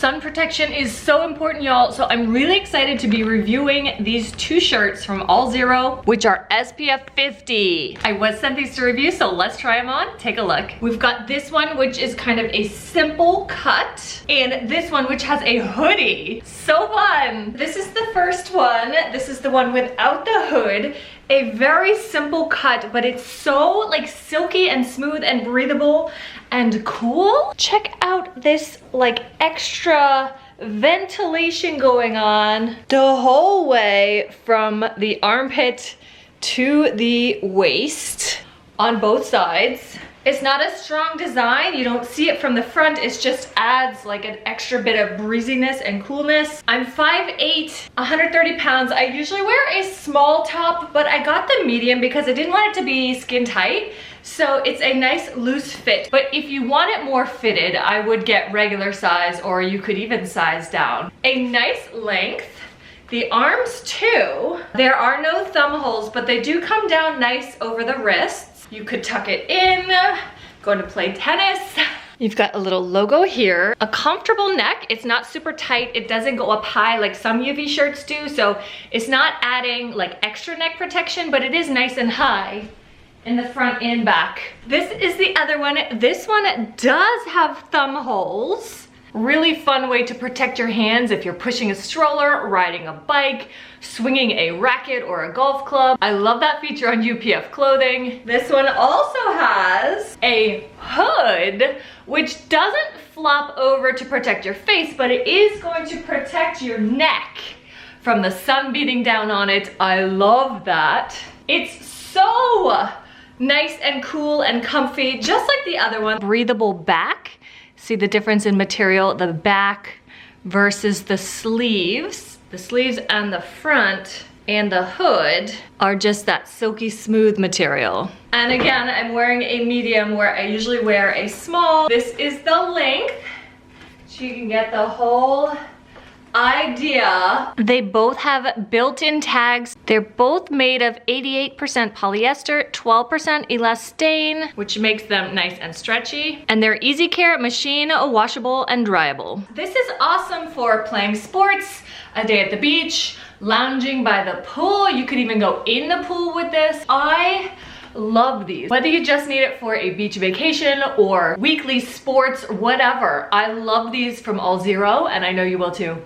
sun protection is so important, y'all. So I'm really excited to be reviewing these two shirts from AllZero, which are SPF 50. I was sent these to review, so let's try them on. Take a look. We've got this one, which is kind of a simple cut, and this one, which has a hoodie. So fun. This is the first one. This is the one without the hood. A very simple cut, but it's so like silky and smooth and breathable and cool. Check out this like extra ventilation going on the whole way from the armpit to the waist on both sides. It's not a strong design. You don't see it from the front. It just adds like an extra bit of breeziness and coolness. I'm 5'8", 130 pounds. I usually wear a small top, but I got the medium because I didn't want it to be skin tight. So it's a nice loose fit. But if you want it more fitted, I would get regular size, or you could even size down. A nice length. The arms too. There are no thumb holes, but they do come down nice over the wrists. You could tuck it in, go to play tennis. You've got a little logo here, a comfortable neck. It's not super tight. It doesn't go up high like some UV shirts do. So it's not adding like extra neck protection, but it is nice and high in the front and back. This is the other one. This one does have thumb holes. Really fun way to protect your hands if you're pushing a stroller, riding a bike, swinging a racket or a golf club. I love that feature on UPF clothing. This one also has a hood, which doesn't flop over to protect your face, but it is going to protect your neck from the sun beating down on it. I love that. It's so nice and cool and comfy, just like the other one. Breathable back. See the difference in material, the back versus the sleeves. The sleeves and the front and the hood are just that silky smooth material. And again, I'm wearing a medium where I usually wear a small. This is the length, so you can get the whole idea. They both have built-in tags. They're both made of 88% polyester, 12% elastane, which makes them nice and stretchy. And they're easy care, machine washable and dryable. This is awesome for playing sports, a day at the beach, lounging by the pool. You could even go in the pool with this. I love these. Whether you just need it for a beach vacation or weekly sports, whatever. I love these from AllZero, and I know you will too.